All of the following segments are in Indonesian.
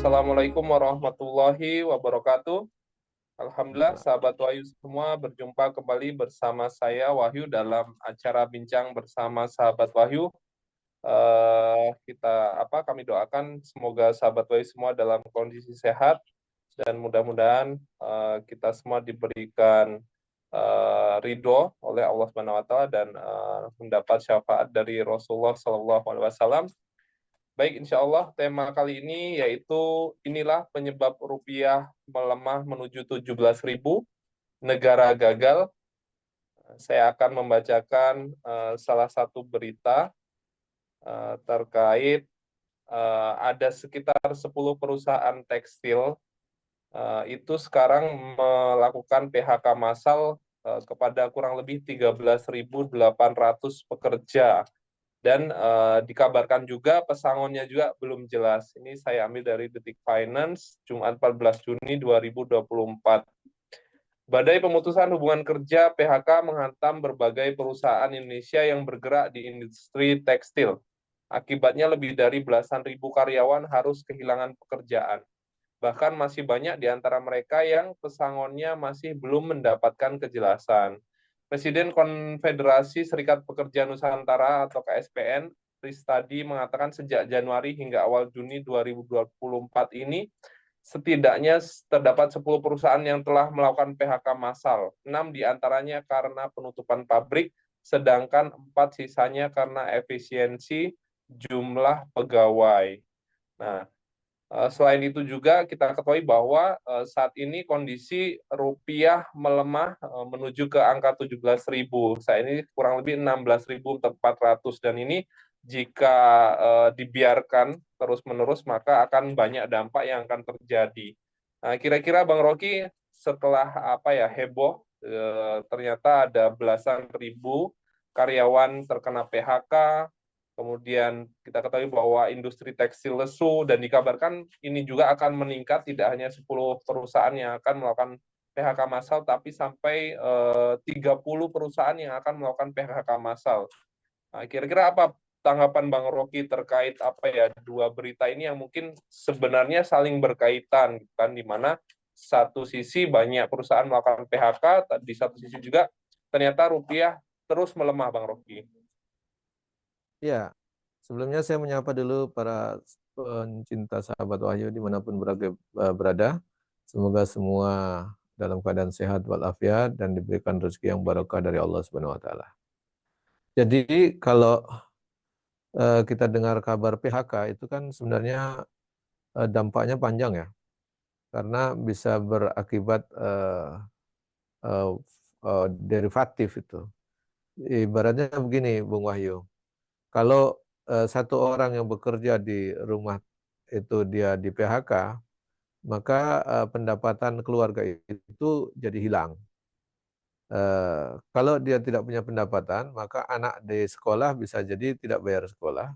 Assalamualaikum warahmatullahi wabarakatuh. Alhamdulillah, sahabat Wahyu semua berjumpa kembali bersama saya Wahyu dalam acara bincang bersama sahabat Wahyu. Kami doakan semoga sahabat Wahyu semua dalam kondisi sehat dan mudah-mudahan kita semua diberikan ridho oleh Allah Subhanahu Wa Taala dan mendapat syafaat dari Rasulullah Sallallahu Alaihi Wasallam. Baik, insya Allah tema kali ini yaitu inilah penyebab rupiah melemah menuju 17.000, negara gagal. Saya akan membacakan salah satu berita terkait ada sekitar 10 perusahaan tekstil itu sekarang melakukan PHK massal kepada kurang lebih 13.800 pekerja. Dan dikabarkan juga pesangonnya juga belum jelas. Ini saya ambil dari Detik Finance, Jumat 14 Juni 2024. Badai pemutusan hubungan kerja PHK menghantam berbagai perusahaan Indonesia yang bergerak di industri tekstil. Akibatnya lebih dari belasan ribu karyawan harus kehilangan pekerjaan. Bahkan masih banyak di antara mereka yang pesangonnya masih belum mendapatkan kejelasan. Presiden Konfederasi Serikat Pekerja Nusantara atau KSPN, Ristadi, mengatakan sejak Januari hingga awal Juni 2024 ini, setidaknya terdapat 10 perusahaan yang telah melakukan PHK massal. 6 diantaranya karena penutupan pabrik, sedangkan 4 sisanya karena efisiensi jumlah pegawai. Nah, selain itu juga kita ketahui bahwa saat ini kondisi rupiah melemah menuju ke angka 17.000. Saat ini kurang lebih 16.400 dan ini jika dibiarkan terus-menerus maka akan banyak dampak yang akan terjadi. Nah, kira-kira Bang Rocky setelah heboh ternyata ada belasan ribu karyawan terkena PHK. Kemudian kita ketahui bahwa industri tekstil lesu dan dikabarkan ini juga akan meningkat, tidak hanya 10 perusahaan yang akan melakukan PHK massal, tapi sampai 30 perusahaan yang akan melakukan PHK massal. Nah, kira-kira apa tanggapan Bang Rocky terkait dua berita ini yang mungkin sebenarnya saling berkaitan, kan, di mana satu sisi banyak perusahaan melakukan PHK, di satu sisi juga ternyata rupiah terus melemah, Bang Rocky. Ya, sebelumnya saya menyapa dulu para pencinta sahabat Wahyu dimanapun berada. Semoga semua dalam keadaan sehat walafiat dan diberikan rezeki yang barokah dari Allah Subhanahu wa taala. Jadi kalau kita dengar kabar PHK itu kan sebenarnya dampaknya panjang ya. Karena bisa berakibat eh, derivatif itu. Ibaratnya begini, Bung Wahyu. Kalau satu orang yang bekerja di rumah itu dia di PHK, maka pendapatan keluarga itu jadi hilang. Kalau dia tidak punya pendapatan, maka anak di sekolah bisa jadi tidak bayar sekolah,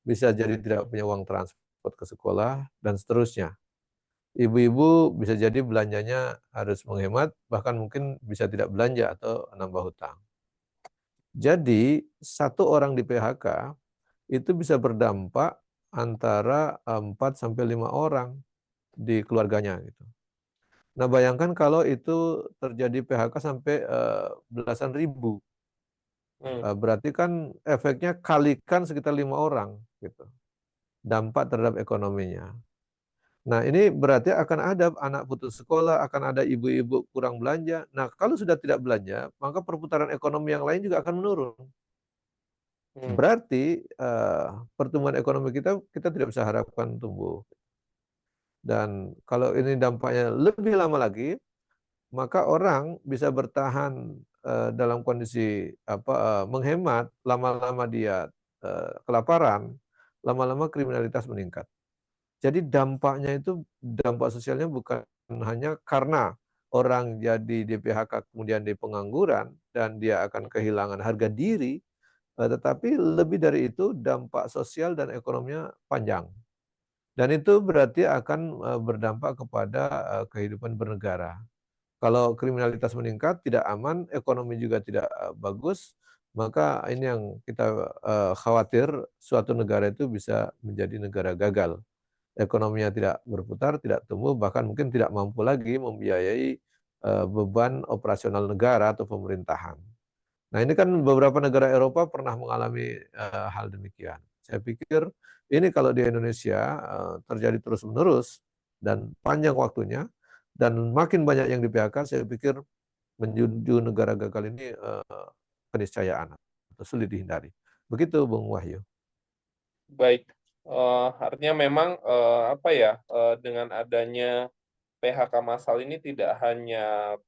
bisa jadi tidak punya uang transport ke sekolah, dan seterusnya. Ibu-ibu bisa jadi belanjanya harus menghemat, bahkan mungkin bisa tidak belanja atau nambah hutang. Jadi satu orang di PHK itu bisa berdampak antara 4 sampai 5 orang di keluarganya gitu. Nah, bayangkan kalau itu terjadi PHK sampai belasan ribu. Berarti kan efeknya kalikan sekitar 5 orang gitu. Dampak terhadap ekonominya. Nah, ini berarti akan ada anak putus sekolah, akan ada ibu-ibu kurang belanja. Nah, kalau sudah tidak belanja, maka perputaran ekonomi yang lain juga akan menurun. Berarti pertumbuhan ekonomi kita tidak bisa harapkan tumbuh. Dan kalau ini dampaknya lebih lama lagi, maka orang bisa bertahan dalam kondisi menghemat, lama-lama dia kelaparan, lama-lama kriminalitas meningkat. Jadi dampaknya itu dampak sosialnya bukan hanya karena orang jadi di PHK kemudian di pengangguran dan dia akan kehilangan harga diri, tetapi lebih dari itu dampak sosial dan ekonominya panjang. Dan itu berarti akan berdampak kepada kehidupan bernegara. Kalau kriminalitas meningkat, tidak aman, ekonomi juga tidak bagus, maka ini yang kita khawatir suatu negara itu bisa menjadi negara gagal. ekonominya tidak berputar, tidak tumbuh, bahkan mungkin tidak mampu lagi membiayai beban operasional negara atau pemerintahan. Nah, ini kan beberapa negara Eropa pernah mengalami hal demikian. Saya pikir ini kalau di Indonesia terjadi terus-menerus dan panjang waktunya dan makin banyak yang di-PHK, saya pikir menuju negara gagal ini keniscayaan atau sulit dihindari. Begitu Bung Wahyu. Baik, artinya memang apa ya, dengan adanya PHK massal ini tidak hanya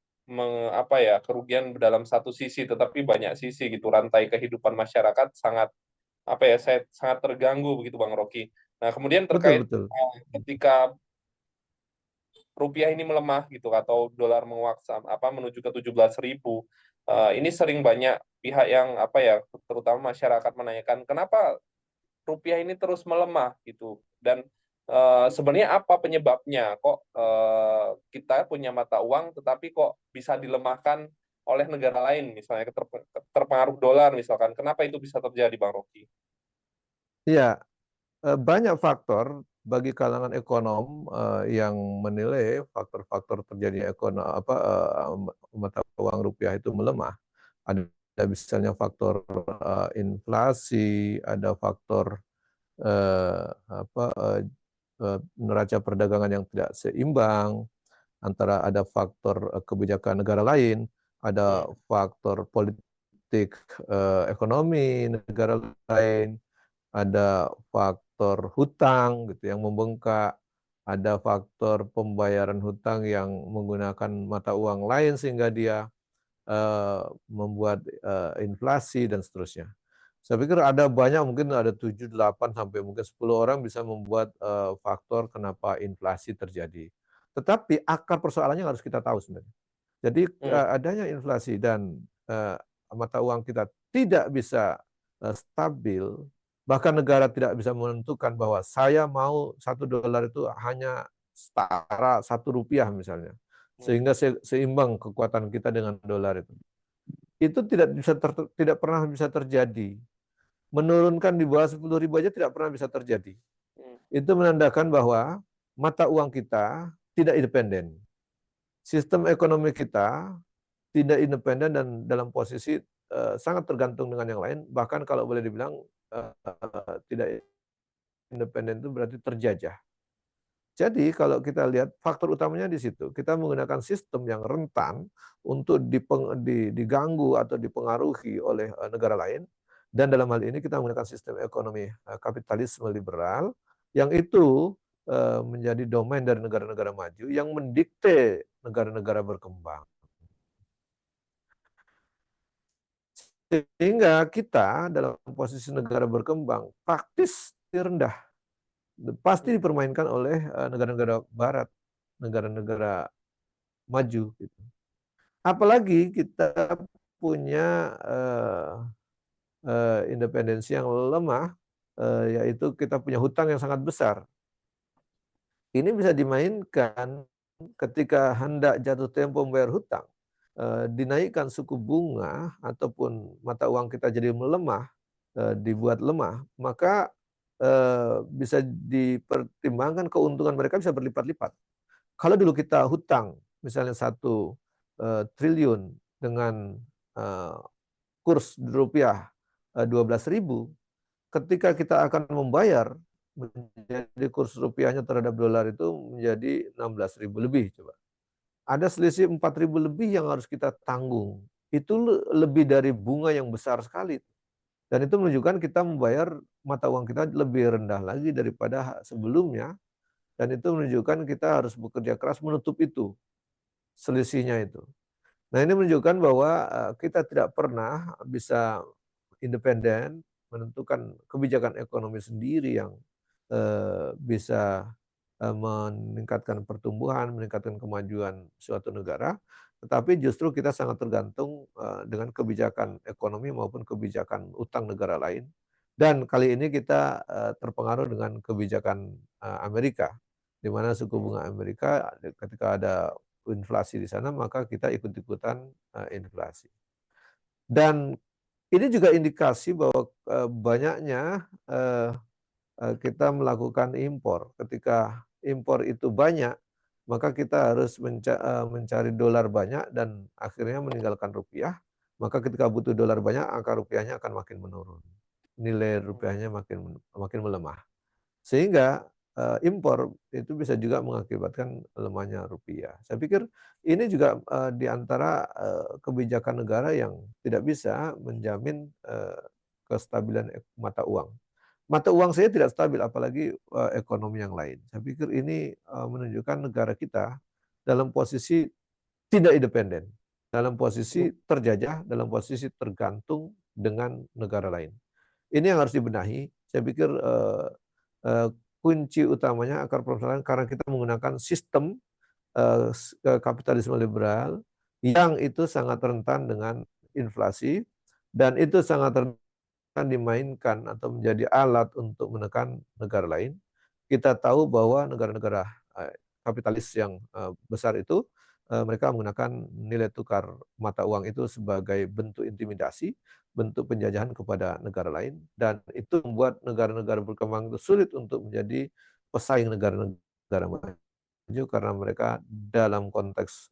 apa ya, kerugian dalam satu sisi, tetapi banyak sisi gitu. Rantai kehidupan masyarakat sangat apa ya, saya sangat terganggu begitu Bang Rocky. Nah, kemudian Betul, terkait betul. ketika rupiah ini melemah gitu atau dolar menguat apa menuju ke 17.000, ini sering banyak pihak yang apa ya, terutama masyarakat menanyakan kenapa rupiah ini terus melemah gitu, dan sebenarnya apa penyebabnya kok kita punya mata uang tetapi kok bisa dilemahkan oleh negara lain, misalnya terpengaruh dolar misalkan, kenapa itu bisa terjadi Bang Rocky? Iya, banyak faktor bagi kalangan ekonom yang menilai faktor-faktor terjadinya mata uang rupiah itu melemah. Ada misalnya faktor inflasi, ada faktor apa neraca perdagangan yang tidak seimbang, antara ada faktor kebijakan negara lain, ada Hmm. faktor politik ekonomi negara lain, ada faktor hutang gitu yang membengkak, ada faktor pembayaran hutang yang menggunakan mata uang lain sehingga dia membuat inflasi dan seterusnya. Saya pikir ada banyak, mungkin ada 7, 8, sampai mungkin 10 orang bisa membuat faktor kenapa inflasi terjadi. Tetapi akar persoalannya harus kita tahu sebenarnya. Jadi Hmm. adanya inflasi dan mata uang kita tidak bisa stabil, bahkan negara tidak bisa menentukan bahwa saya mau $1 itu hanya setara Rp1 misalnya, Hmm. sehingga seimbang kekuatan kita dengan dolar itu. Itu tidak pernah bisa terjadi. Menurunkan di bawah 10.000 aja tidak pernah bisa terjadi. Hmm. Itu menandakan bahwa mata uang kita tidak independen. Sistem ekonomi kita tidak independen dan dalam posisi sangat tergantung dengan yang lain. Bahkan kalau boleh dibilang tidak independen itu berarti terjajah. Jadi kalau kita lihat faktor utamanya di situ, kita menggunakan sistem yang rentan untuk diganggu atau dipengaruhi oleh negara lain, dan dalam hal ini kita menggunakan sistem ekonomi kapitalisme liberal yang itu menjadi domain dari negara-negara maju yang mendikte negara-negara berkembang. Sehingga kita dalam posisi negara berkembang praktis rendah, pasti Hmm. dipermainkan oleh negara-negara barat, negara-negara maju gitu. Apalagi kita punya independensi yang lemah, yaitu kita punya hutang yang sangat besar. Ini bisa dimainkan ketika hendak jatuh tempo membayar hutang, dinaikkan suku bunga ataupun mata uang kita jadi melemah, dibuat lemah, maka bisa dipertimbangkan keuntungan mereka bisa berlipat-lipat. Kalau dulu kita hutang misalnya 1 triliun dengan eh, kurs rupiah 12.000, ketika kita akan membayar menjadi kurs rupiahnya terhadap dolar itu menjadi 16.000 lebih coba. Ada selisih 4.000 lebih yang harus kita tanggung. Itu lebih dari bunga yang besar sekali. Dan itu menunjukkan kita membayar mata uang kita lebih rendah lagi daripada sebelumnya. Dan itu menunjukkan kita harus bekerja keras menutup itu, selisihnya itu. Nah, ini menunjukkan bahwa kita tidak pernah bisa independen menentukan kebijakan ekonomi sendiri yang bisa meningkatkan pertumbuhan, meningkatkan kemajuan suatu negara, tetapi justru kita sangat tergantung dengan kebijakan ekonomi maupun kebijakan utang negara lain. Dan kali ini kita terpengaruh dengan kebijakan Amerika, di mana suku bunga Amerika ketika ada inflasi di sana, maka kita ikut-ikutan inflasi. Dan ini juga indikasi bahwa banyaknya kita melakukan impor. Ketika impor itu banyak, maka kita harus mencari dolar banyak dan akhirnya meninggalkan rupiah. Maka ketika butuh dolar banyak, angka rupiahnya akan makin menurun. Nilai rupiahnya makin makin melemah. Sehingga impor itu bisa juga mengakibatkan lemahnya rupiah. Saya pikir ini juga di antara kebijakan negara yang tidak bisa menjamin kestabilan mata uang. Mata uang saya tidak stabil, apalagi ekonomi yang lain. Saya pikir ini menunjukkan negara kita dalam posisi tidak independen, dalam posisi terjajah, dalam posisi tergantung dengan negara lain. Ini yang harus dibenahi. Saya pikir eh, kunci utamanya akar permasalahan karena kita menggunakan sistem kapitalisme liberal yang itu sangat rentan dengan inflasi dan itu sangat rentan dimainkan atau menjadi alat untuk menekan negara lain. Kita tahu bahwa negara-negara kapitalis yang besar itu mereka menggunakan nilai tukar mata uang itu sebagai bentuk intimidasi, bentuk penjajahan kepada negara lain, dan itu membuat negara-negara berkembang itu sulit untuk menjadi pesaing negara-negara maju karena mereka dalam konteks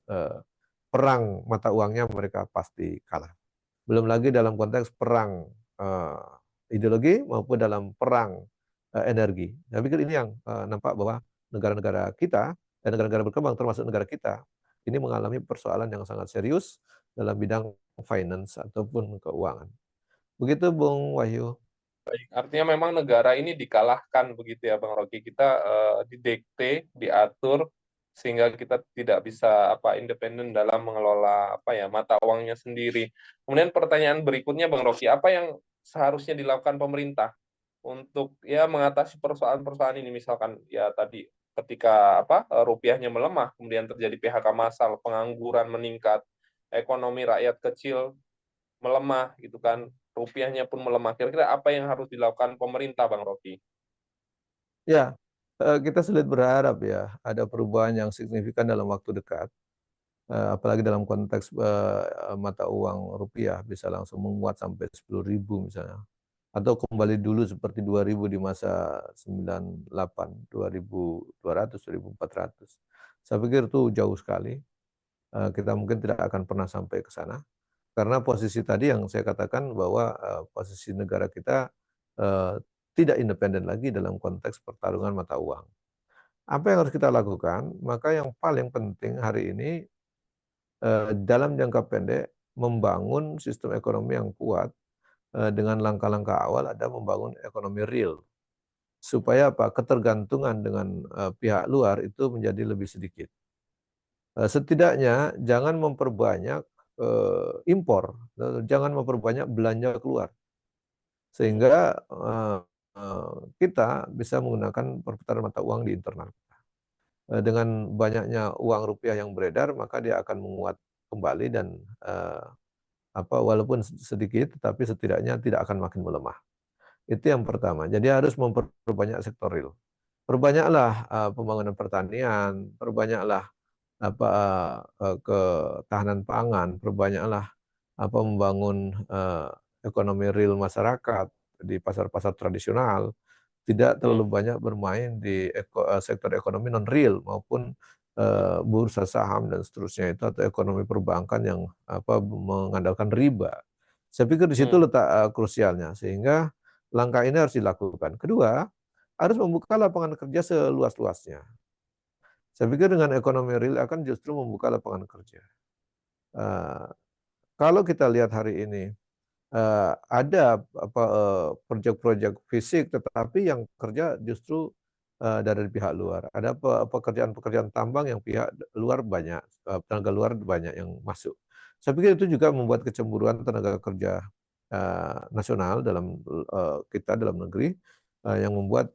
perang mata uangnya mereka pasti kalah. Belum lagi dalam konteks perang ideologi maupun dalam perang energi. Saya pikir ini yang nampak bahwa negara-negara kita dan negara-negara berkembang termasuk negara kita ini mengalami persoalan yang sangat serius dalam bidang finance ataupun keuangan. Begitu Bung Wahyu. Baik, artinya memang negara ini dikalahkan begitu ya Bang Rocky. Kita didikte, diatur sehingga kita tidak bisa independen dalam mengelola mata uangnya sendiri. Kemudian pertanyaan berikutnya Bang Rocky, apa yang seharusnya dilakukan pemerintah untuk ya mengatasi persoalan-persoalan ini, misalkan ya tadi ketika rupiahnya melemah, kemudian terjadi PHK massal, pengangguran meningkat, ekonomi rakyat kecil melemah gitu kan, rupiahnya pun melemah. Kira-kira apa yang harus dilakukan pemerintah, Bang Rocky? Ya, kita sulit berharap ya ada perubahan yang signifikan dalam waktu dekat. Apalagi dalam konteks mata uang rupiah bisa langsung menguat sampai 10.000 misalnya. Atau kembali dulu seperti 2000 di masa 98, 2200, 2400. Saya pikir itu jauh sekali. Kita mungkin tidak akan pernah sampai ke sana. Karena posisi tadi yang saya katakan bahwa posisi negara kita eh, tidak independen lagi dalam konteks pertarungan mata uang. Apa yang harus kita lakukan? Maka yang paling penting hari ini dalam jangka pendek membangun sistem ekonomi yang kuat dengan langkah-langkah awal ada membangun ekonomi real. Supaya apa? Ketergantungan dengan pihak luar itu menjadi lebih sedikit. Setidaknya jangan memperbanyak impor, jangan memperbanyak belanja keluar. Sehingga kita bisa menggunakan perputaran mata uang di internal. Dengan banyaknya uang rupiah yang beredar, maka dia akan menguat kembali dan walaupun sedikit, tapi setidaknya tidak akan makin melemah. Itu yang pertama. Jadi harus memperbanyak sektor real. Perbanyaklah pembangunan pertanian, perbanyaklah apa ketahanan pangan, perbanyaklah membangun ekonomi real masyarakat di pasar-pasar tradisional, tidak terlalu banyak bermain di sektor ekonomi non real maupun bursa saham dan seterusnya itu atau ekonomi perbankan yang mengandalkan riba. Saya pikir di situ Hmm. letak krusialnya sehingga langkah ini harus dilakukan. Kedua, harus membuka lapangan kerja seluas-luasnya. Saya pikir dengan ekonomi real akan justru membuka lapangan kerja. Eh, Kalau kita lihat hari ini ada proyek-proyek fisik, tetapi yang kerja justru dari pihak luar. Ada pekerjaan-pekerjaan tambang yang pihak luar banyak, tenaga luar banyak yang masuk. Saya pikir itu juga membuat kecemburuan tenaga kerja nasional dalam kita dalam negeri yang membuat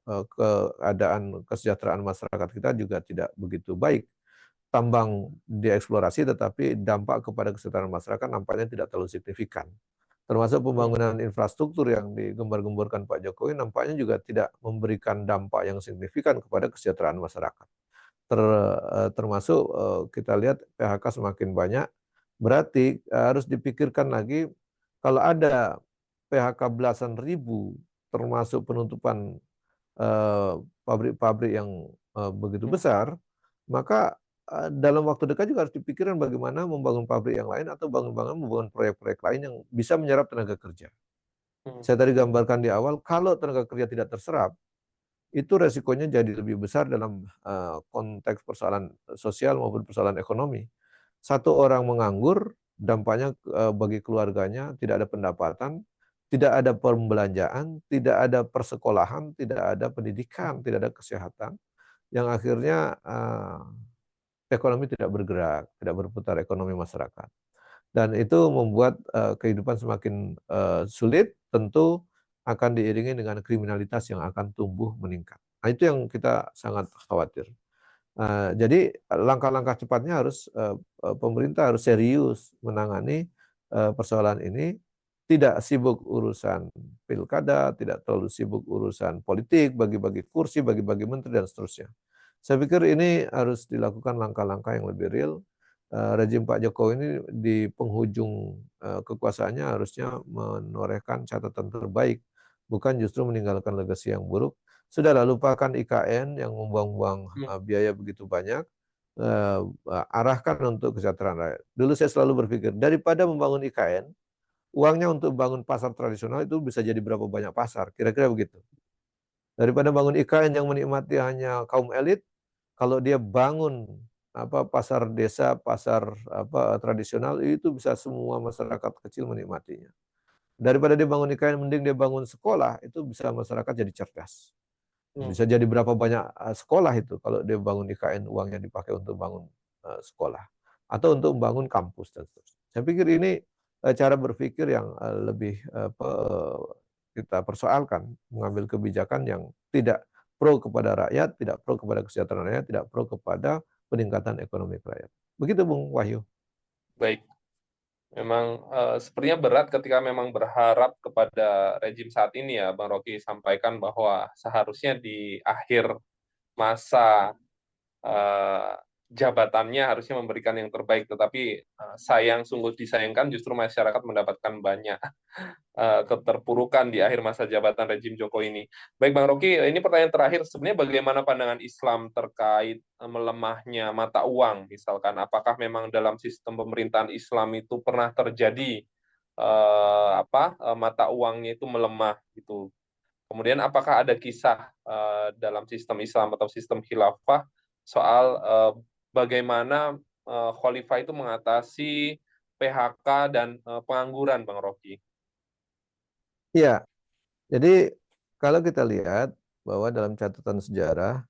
keadaan kesejahteraan masyarakat kita juga tidak begitu baik. Tambang dieksplorasi tetapi dampak kepada kesejahteraan masyarakat nampaknya tidak terlalu signifikan. Termasuk pembangunan infrastruktur yang digembar-gemborkan Pak Jokowi nampaknya juga tidak memberikan dampak yang signifikan kepada kesejahteraan masyarakat. Termasuk kita lihat PHK semakin banyak, berarti harus dipikirkan lagi kalau ada PHK belasan ribu termasuk penutupan pabrik-pabrik yang begitu Hmm. besar, maka dalam waktu dekat juga harus dipikirkan bagaimana membangun pabrik yang lain atau membangun proyek-proyek lain yang bisa menyerap tenaga kerja. Hmm. Saya tadi gambarkan di awal, kalau tenaga kerja tidak terserap, itu resikonya jadi lebih besar dalam konteks persoalan sosial maupun persoalan ekonomi. Satu orang menganggur, dampaknya bagi keluarganya tidak ada pendapatan, tidak ada pembelanjaan, tidak ada persekolahan, tidak ada pendidikan, tidak ada kesehatan, yang akhirnya ekonomi tidak bergerak, tidak berputar ekonomi masyarakat. Dan itu membuat kehidupan semakin sulit, tentu akan diiringi dengan kriminalitas yang akan tumbuh meningkat. Nah, itu yang kita sangat khawatir. Jadi langkah-langkah cepatnya harus pemerintah harus serius menangani persoalan ini, tidak sibuk urusan pilkada, tidak terlalu sibuk urusan politik, bagi-bagi kursi, bagi-bagi menteri dan seterusnya. Saya pikir ini harus dilakukan langkah-langkah yang lebih real. Rejim Pak Jokowi ini di penghujung kekuasaannya harusnya menorehkan catatan terbaik, bukan justru meninggalkan legasi yang buruk. Sudahlah, lupakan IKN yang membuang-buang Hmm. biaya begitu banyak, arahkan untuk kesejahteraan rakyat. Dulu saya selalu berpikir, daripada membangun IKN, uangnya untuk bangun pasar tradisional itu bisa jadi berapa banyak pasar, kira-kira begitu. Daripada bangun IKN yang menikmati hanya kaum elit, kalau dia bangun pasar desa, pasar tradisional, itu bisa semua masyarakat kecil menikmatinya. Daripada dia bangun IKN, mending dia bangun sekolah, itu bisa masyarakat jadi cerdas. Hmm. Bisa jadi berapa banyak sekolah itu kalau dia bangun IKN, uangnya dipakai untuk bangun sekolah atau untuk membangun kampus dan seterusnya. Saya pikir ini cara berpikir yang lebih kita persoalkan, mengambil kebijakan yang tidak pro kepada rakyat, tidak pro kepada kesejahteraan rakyat, tidak pro kepada peningkatan ekonomi rakyat. Begitu Bung Wahyu. Baik. Memang sepertinya berat ketika memang berharap kepada rejim saat ini ya, Bang Rocky sampaikan bahwa seharusnya di akhir masa eh, jabatannya harusnya memberikan yang terbaik, tetapi sungguh disayangkan justru masyarakat mendapatkan banyak keterpurukan di akhir masa jabatan rejim Jokowi ini. Baik Bang Rocky, ini pertanyaan terakhir, sebenarnya bagaimana pandangan Islam terkait melemahnya mata uang, misalkan apakah memang dalam sistem pemerintahan Islam itu pernah terjadi mata uangnya itu melemah gitu. Kemudian apakah ada kisah dalam sistem Islam atau sistem khilafah soal bagaimana khalifah itu mengatasi PHK dan pengangguran, Bang Rocky? Iya, jadi kalau kita lihat bahwa dalam catatan sejarah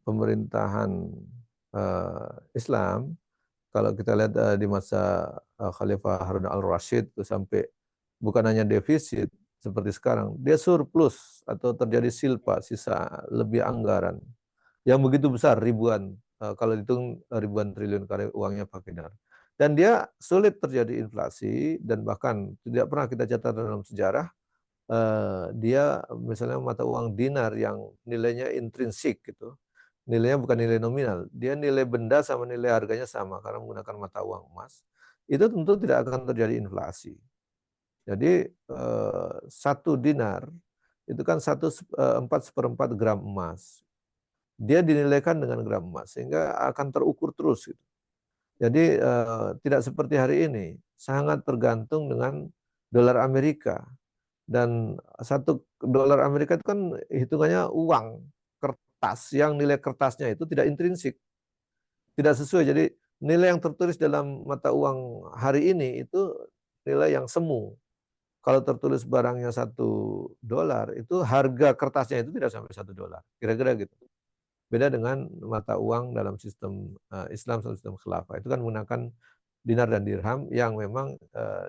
pemerintahan Islam, kalau kita lihat di masa Khalifah Harun al-Rashid itu sampai bukan hanya defisit seperti sekarang, dia surplus atau terjadi silpa, sisa lebih anggaran yang begitu besar, ribuan, kalau dihitung ribuan triliun karena uangnya pakai dinar. Dan dia sulit terjadi inflasi dan bahkan tidak pernah kita catat dalam sejarah dia misalnya mata uang dinar yang nilainya intrinsik gitu. Nilainya bukan nilai nominal, dia nilai benda sama nilai harganya sama karena menggunakan mata uang emas. Itu tentu tidak akan terjadi inflasi. Jadi 1 dinar itu kan 4/4 gram emas. Dia dinilaikan dengan gram emas sehingga akan terukur terus gitu. Jadi tidak seperti hari ini, sangat tergantung dengan dolar Amerika. Dan 1 dolar Amerika itu kan hitungannya uang kertas yang nilai kertasnya itu tidak intrinsik, tidak sesuai. Jadi nilai yang tertulis dalam mata uang hari ini itu nilai yang semu. Kalau tertulis barangnya 1 dolar, itu harga kertasnya itu tidak sampai 1 dolar. Kira-kira gitu. Beda dengan mata uang dalam sistem Islam atau sistem khilafah. Itu kan menggunakan dinar dan dirham yang memang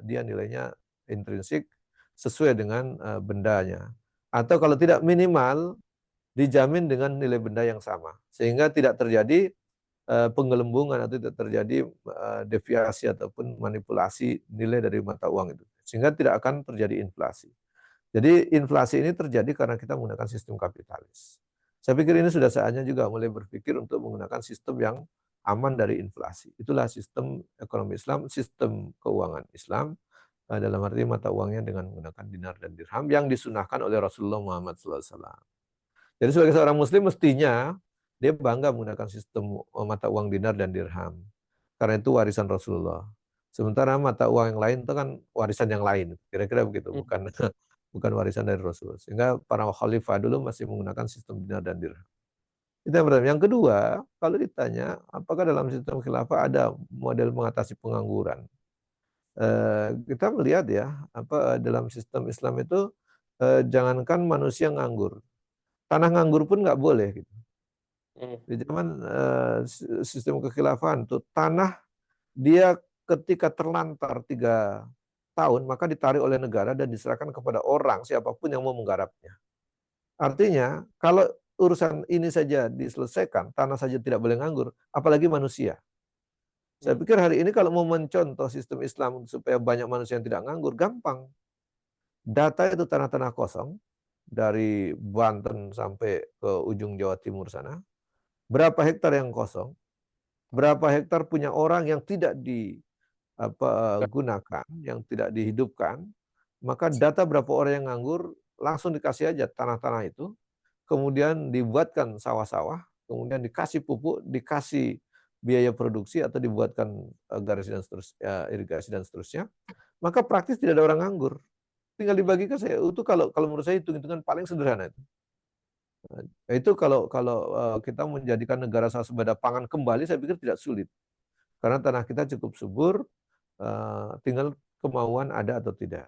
dia nilainya intrinsik sesuai dengan bendanya. Atau kalau tidak minimal dijamin dengan nilai benda yang sama. Sehingga tidak terjadi penggelembungan atau tidak terjadi deviasi ataupun manipulasi nilai dari mata uang itu. Sehingga tidak akan terjadi inflasi. Jadi inflasi ini terjadi karena kita menggunakan sistem kapitalis. Saya pikir ini sudah saatnya juga mulai berpikir untuk menggunakan sistem yang aman dari inflasi. Itulah sistem ekonomi Islam, sistem keuangan Islam. dalam arti mata uangnya dengan menggunakan dinar dan dirham yang disunahkan oleh Rasulullah Muhammad SAW. Jadi sebagai seorang muslim mestinya dia bangga menggunakan sistem mata uang dinar dan dirham. Karena itu warisan Rasulullah. Sementara mata uang yang lain itu kan warisan yang lain. Kira-kira begitu, Hmm. bukan bukan warisan dari Rasul. Sehingga para khalifah dulu masih menggunakan sistem dinar dan dirham. Itu yang pertama. Yang kedua, kalau ditanya apakah dalam sistem khilafah ada model mengatasi pengangguran? Kita melihat ya, dalam sistem Islam itu jangankan manusia nganggur, tanah nganggur pun nggak boleh gitu. Hmm. Di zaman sistem kekhilafahan tuh tanah dia ketika terlantar 3 tahun maka ditarik oleh negara dan diserahkan kepada orang siapapun yang mau menggarapnya. Artinya kalau urusan ini saja diselesaikan, tanah saja tidak boleh nganggur, apalagi manusia. Saya Hmm. pikir hari ini kalau mau mencontoh sistem Islam supaya banyak manusia yang tidak nganggur, gampang. Data itu tanah-tanah kosong dari Banten sampai ke ujung Jawa Timur sana. Berapa hektar yang kosong? Berapa hektar punya orang yang tidak digunakan, yang tidak dihidupkan? Maka data berapa orang yang nganggur langsung dikasih aja tanah-tanah itu, kemudian dibuatkan sawah-sawah, kemudian dikasih pupuk, dikasih biaya produksi atau dibuatkan garasi dan seterusnya, irigasi dan seterusnya. Maka praktis tidak ada orang nganggur. Tinggal dibagikan saya. Itu kalau kalau menurut saya hitung-hitungan paling sederhana itu. Itu kalau kalau kita menjadikan negara swasembada pangan kembali, saya pikir tidak sulit. Karena tanah kita cukup subur, tinggal kemauan ada atau tidak.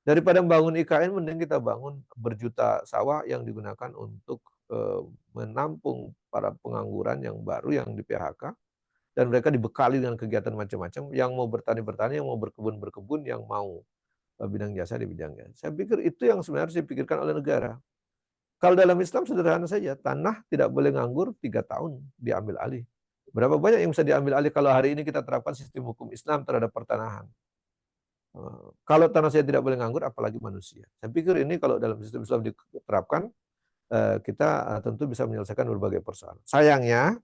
Daripada bangun IKN, mending kita bangun berjuta sawah yang digunakan untuk menampung para pengangguran yang baru yang di PHK, dan mereka dibekali dengan kegiatan macam-macam, yang mau bertani-bertani, yang mau berkebun-berkebun, yang mau bidang jasa di bidang jasa. Saya pikir itu yang sebenarnya harus dipikirkan oleh negara. Kalau dalam Islam sederhana saja, tanah tidak boleh nganggur 3 tahun diambil alih. Berapa banyak yang bisa diambil alih kalau hari ini kita terapkan sistem hukum Islam terhadap pertanahan? Kalau tanah saya tidak boleh nganggur, apalagi manusia. Saya pikir ini kalau dalam sistem Islam diterapkan, kita tentu bisa menyelesaikan berbagai persoalan. Sayangnya,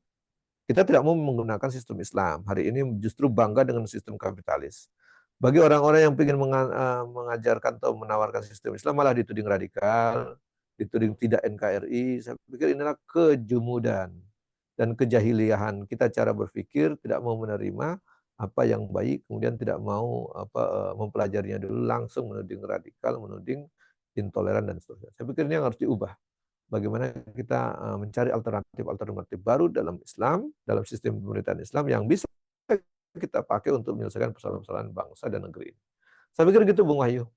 kita tidak mau menggunakan sistem Islam. Hari ini justru bangga dengan sistem kapitalis. Bagi orang-orang yang ingin mengajarkan atau menawarkan sistem Islam malah dituding radikal, dituding tidak NKRI. Saya pikir inilah kejumudan dan kejahiliahan kita cara berpikir, tidak mau menerima apa yang baik, kemudian tidak mau mempelajarinya dulu, langsung menuding radikal, menuding intoleran dan seterusnya. Saya pikir ini yang harus diubah. Bagaimana kita mencari alternatif-alternatif baru dalam Islam, dalam sistem pemerintahan Islam yang bisa kita pakai untuk menyelesaikan persoalan-persoalan bangsa dan negeri. Saya pikir gitu, Bung Wahyu.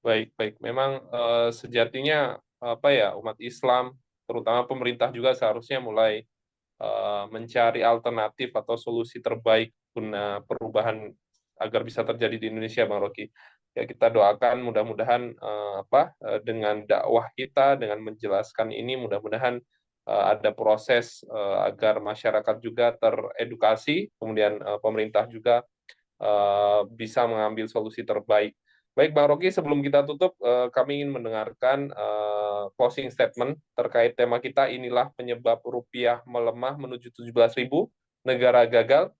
Baik, baik. Memang sejatinya apa ya, umat Islam, terutama pemerintah juga seharusnya mulai mencari alternatif atau solusi terbaik guna perubahan agar bisa terjadi di Indonesia, Bang Rocky. Ya, kita doakan mudah-mudahan dengan dakwah kita, dengan menjelaskan ini, mudah-mudahan ada proses agar masyarakat juga teredukasi, kemudian pemerintah juga bisa mengambil solusi terbaik. Baik, Bang Rocky, sebelum kita tutup, kami ingin mendengarkan closing statement terkait tema kita, inilah penyebab rupiah melemah menuju 17.000, negara gagal.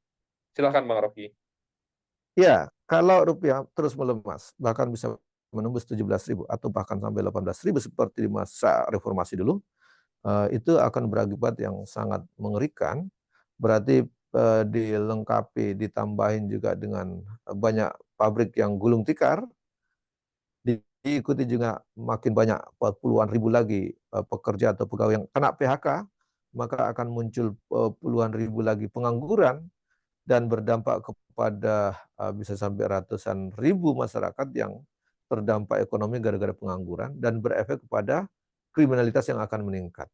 Silakan, Bang Rocky. Ya, kalau rupiah terus melemas, bahkan bisa menembus 17.000 atau bahkan sampai 18.000 seperti di masa reformasi dulu, itu akan berakibat yang sangat mengerikan. Berarti dilengkapi, ditambahin juga dengan banyak pabrik yang gulung tikar, diikuti juga makin banyak puluhan ribu lagi pekerja atau pegawai yang kena PHK, maka akan muncul puluhan ribu lagi pengangguran dan berdampak kepada bisa sampai ratusan ribu masyarakat yang terdampak ekonomi gara-gara pengangguran dan berefek kepada kriminalitas yang akan meningkat.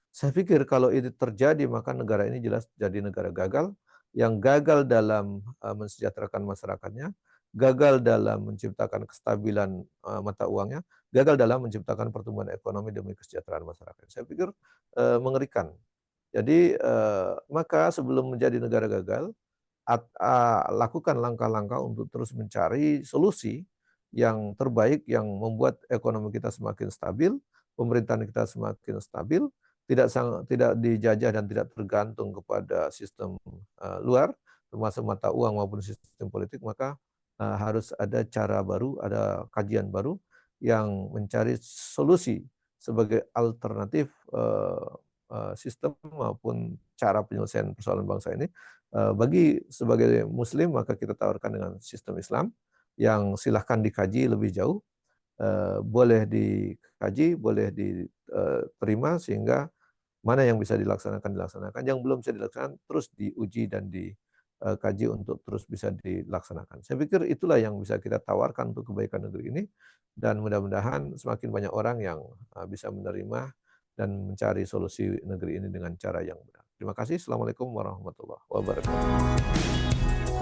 Saya pikir kalau itu terjadi maka negara ini jelas jadi negara gagal, yang gagal dalam mensejahterakan masyarakatnya, gagal dalam menciptakan kestabilan mata uangnya, gagal dalam menciptakan pertumbuhan ekonomi demi kesejahteraan masyarakat. Saya pikir mengerikan. Jadi maka sebelum menjadi negara gagal, lakukan langkah-langkah untuk terus mencari solusi yang terbaik yang membuat ekonomi kita semakin stabil, pemerintahan kita semakin stabil, tidak dijajah dan tidak tergantung kepada sistem luar, termasuk mata uang maupun sistem politik, maka harus ada cara baru, ada kajian baru yang mencari solusi sebagai alternatif sistem maupun cara penyelesaian persoalan bangsa ini. Bagi sebagai Muslim maka kita tawarkan dengan sistem Islam yang silahkan dikaji lebih jauh, boleh dikaji, boleh diterima sehingga mana yang bisa dilaksanakan dilaksanakan, yang belum bisa dilaksanakan terus diuji dan dikaji untuk terus bisa dilaksanakan. Saya pikir itulah yang bisa kita tawarkan untuk kebaikan negeri ini dan mudah-mudahan semakin banyak orang yang bisa menerima dan mencari solusi negeri ini dengan cara yang benar. Terima kasih. Assalamualaikum warahmatullahi wabarakatuh.